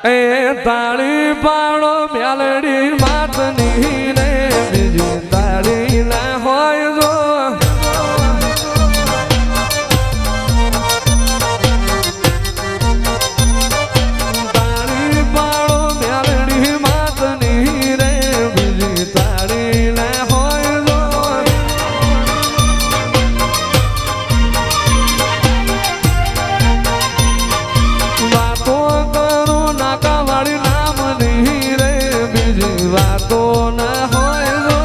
એ તાળી પાડો મ્યાલડી માતની ને બીજી તાળી ના હોય જો તાળી પાડો મ્યાલડી માતની રે બીજી તાળી ના હોય જો વાતો કરું નાકા વાળી નામની રે બીજી વાતો ના હોય જો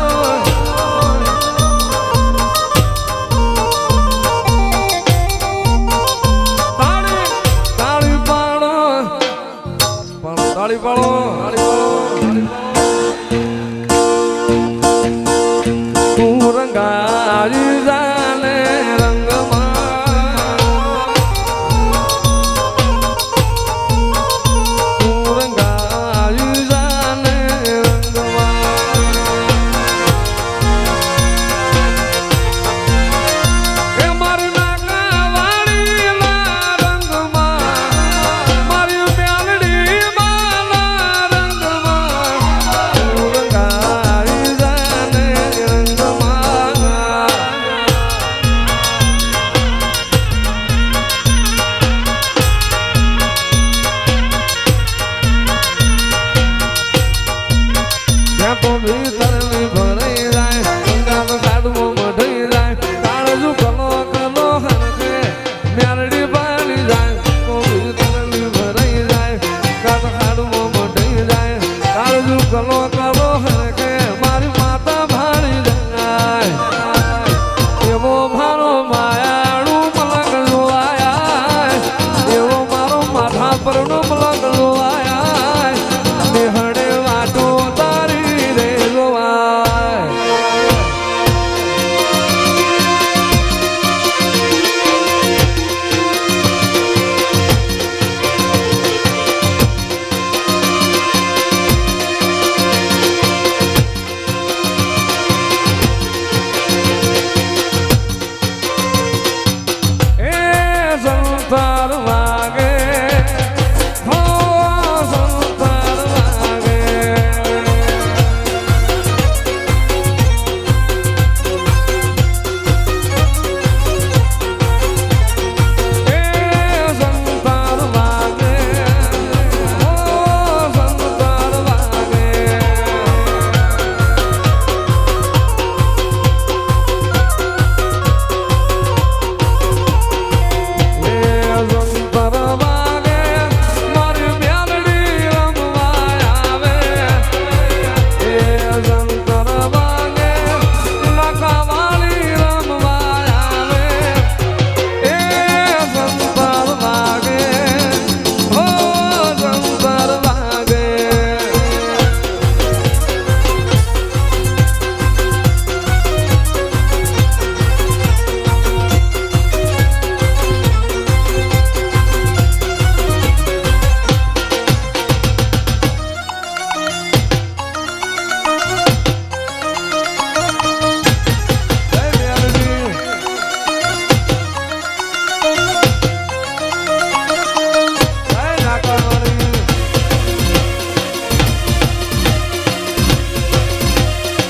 તાળી પાડો તાળી પાડો તું રંગાઈ જાને રંગમાં તું રંગાઈ જાને રંગમાં એ મારી નાકા વાળીના રંગમાં મારી મ્યાલડીમાં રંગમાં તું રંગાઈ જાને રંગમાં ત્યાં તો ભીતરની ભરાઈ જાય ગંગાનો કાઢવો મઢાઈ જાય કાળજુ કલો કલો હરકે મ્યાલડી પાણી જાય તો ભીતરની ભરાઈ જાય ગંગાનો કાઢવો મઢાઈ જાય કાળજુ કલો કલો હરકે મારી માતા ભાળી જાય એવો મારો માયાળું મલક જોવાયા એવો મારો માથા પરનો મલક જોવાયા નિહળે વાટો તારી રે જોવાય એ સંસાર વાગે હો સંસાર વાગે એ સંસાર વાગે હો સંસાર વાગે એ સંસાર વાગે મારી મ્યાલડી રમવા આવે એ સંસાર વાગે નાકા વાળી રમવા આવે એ સંસાર વાગે હો સંસાર વાગે જય મ્યાલડી જય નાકા વાળી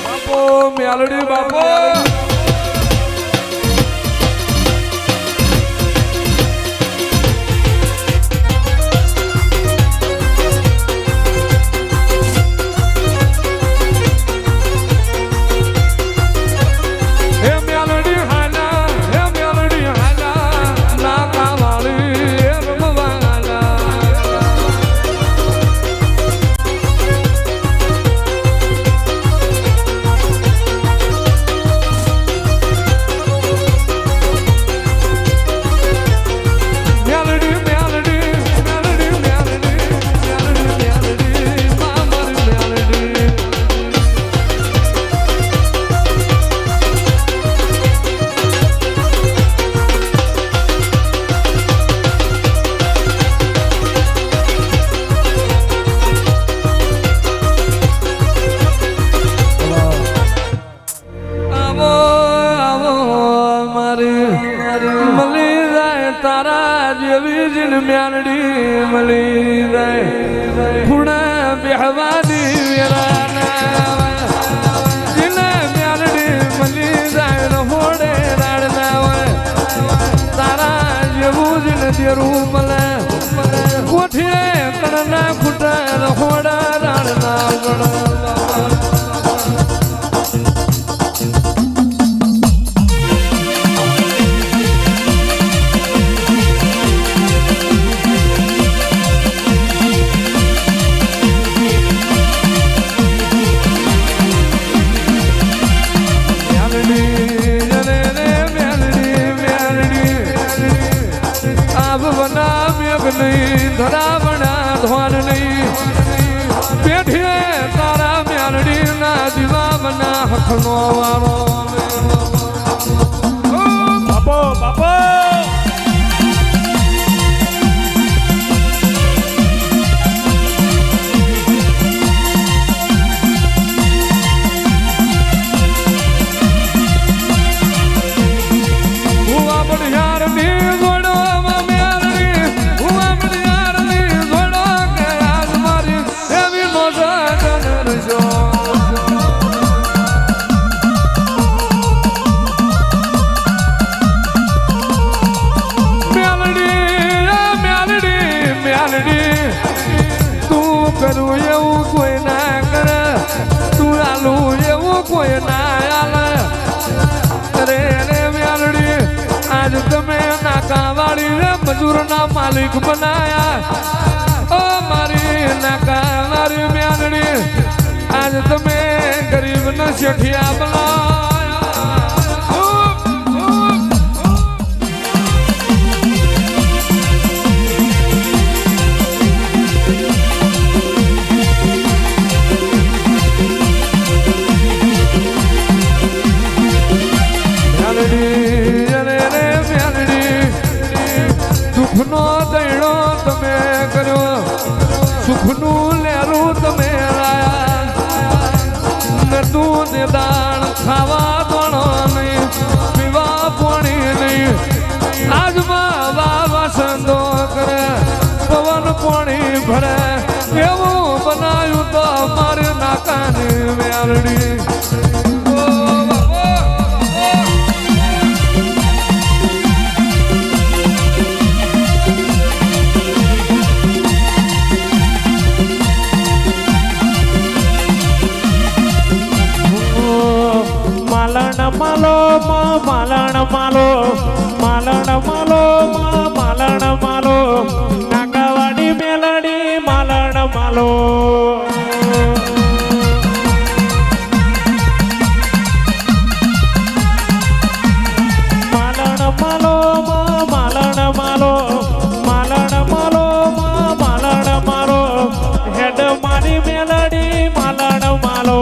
બાપો મ્યાલડી બાપો હે મ્યાલડી હાલા નાકા વાળી રમવા હાલા કોઠીએ કણના ખૂટા રહોડા રાણના ગણલા ધરાવણા ધ્વાન નહીં પેઠીએ તારા મ્યાલડી ના દીવામના હખનો વારો બાપો બાપો હુવા બઢિયાર ની ગોડો કરું એવું કોઈ ના કરે તું આલું એવું કોઈ ના આલે અરે રે મ્યાલડી આજ તમે નાકાવાળી રે મજૂરના માલિક બનાયા ઓ મારી નાકાવાળી મ્યાલડી આજ તમે ગરીબના શેઠિયા બનાયા સુખનો દૈણો તમે કર્યો સુખનું લેરું તમે લાયા તું દાણ ખાવા દોણો નહીં પીવા પોણી નહીં આજમાં વાવા સંદો કરે પવન પોણી ભરે એવું બનાવ્યું તો મારી નાકાની મ્યાલડી માલણ માલો નાકાવાડી મેલડી માલણ માલો હેડ મારી મેલડી માલણ માલો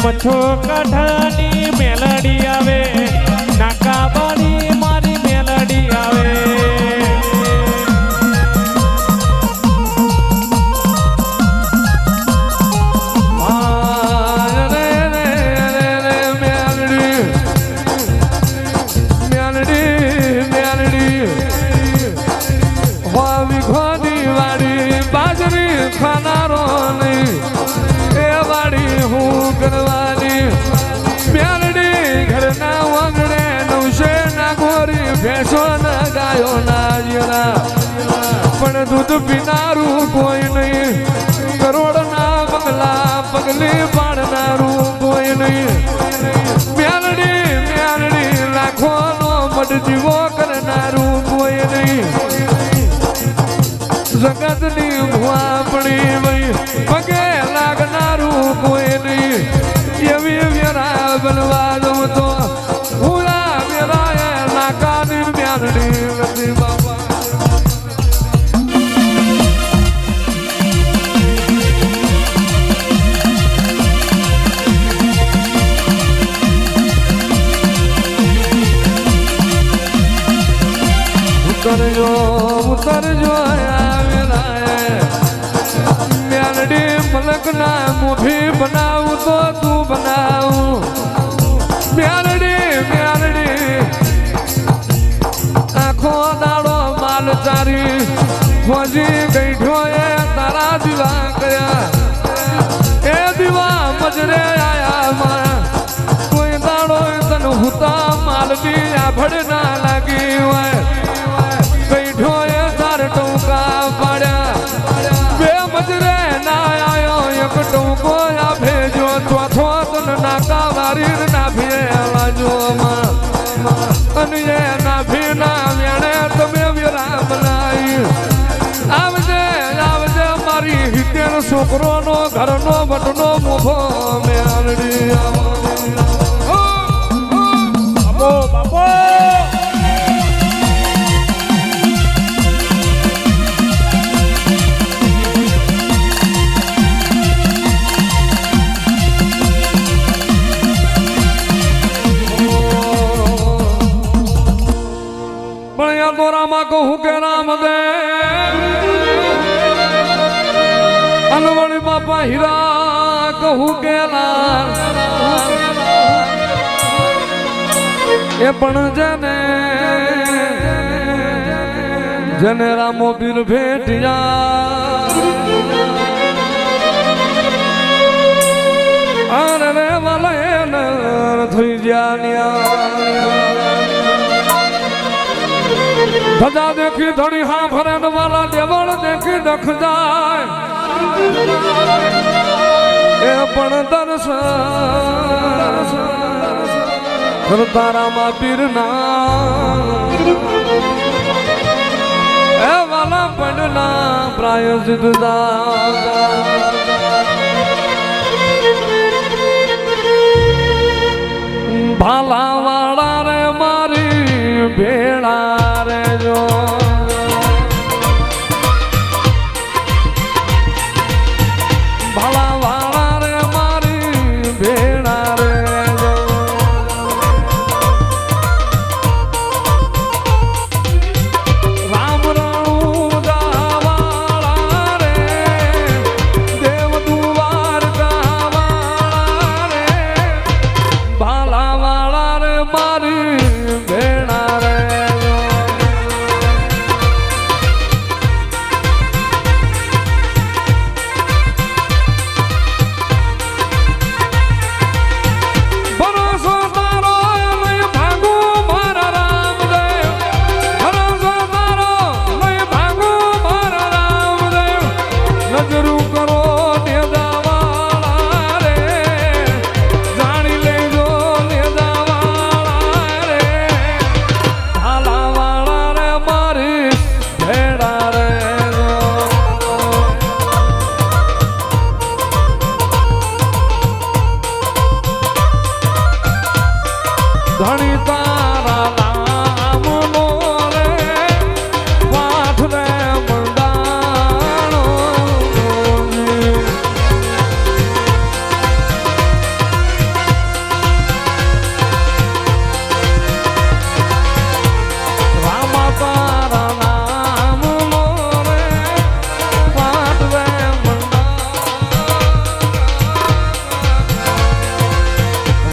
મચ્છો કઠાની મેલડી આવે નાકાવાળી મારી મેલડી આવે ખાનારો નહીં એ વાડી હું કરવાની મ્યાલડી ઘરના વાંગણે નવશે ના ગોરી ભેંસો ના ગાયો ના જીરા પણ દૂધ પીનારું કોઈ નહીં કરોડ ના બંગલા પગલી પાડનારું કોઈ નહીં મ્યાલડી લાખો નો મઢ જીવો કરનારું કોઈ નહીં જગતની ભુઆપણી વઈ પગે લાગનારું કોઈ નહીં એવી વેરા બનવા દઉં તો ભૂલા વેરાએ નાકાની મ્યાનડી નથી બાપા ઉતરજો મેલડી મલકના મુઠી બનાવું તો તું બનાવું મેલડી આખો દાડો માલ ચારી ફોજી ગઈઠો એ તારા દીવા ગયા એ દીવા મજરે આયા કોઈ દાડો તન હુતા માલ બી આભડ ના લાગી હોય ટૂંકો આ ભેજો ચોથો તન નાકા વારી ના ભેલા જો અને ના ભીના વેણે તમે વિરા બનાવી આવજે મારી હિતેર છોકરોનો ઘરનો વટનો મોભો મેળડી બાપો બાપો રામા કહું કે રામ દે અનવણી બાપા હીરા કહું કે એ પણ જેને રામો પીર ભેટિયા અરે રે વાલા થઈ જ્યા ધજા દેખી ધડી હા ભરે વાલા દેવળ દેખી ડખ જાય એ પણ દર્શન તારામાં પીરના એ વાલા પડના પ્રાયજિત ભાલા વાળા રે મારી ભેળા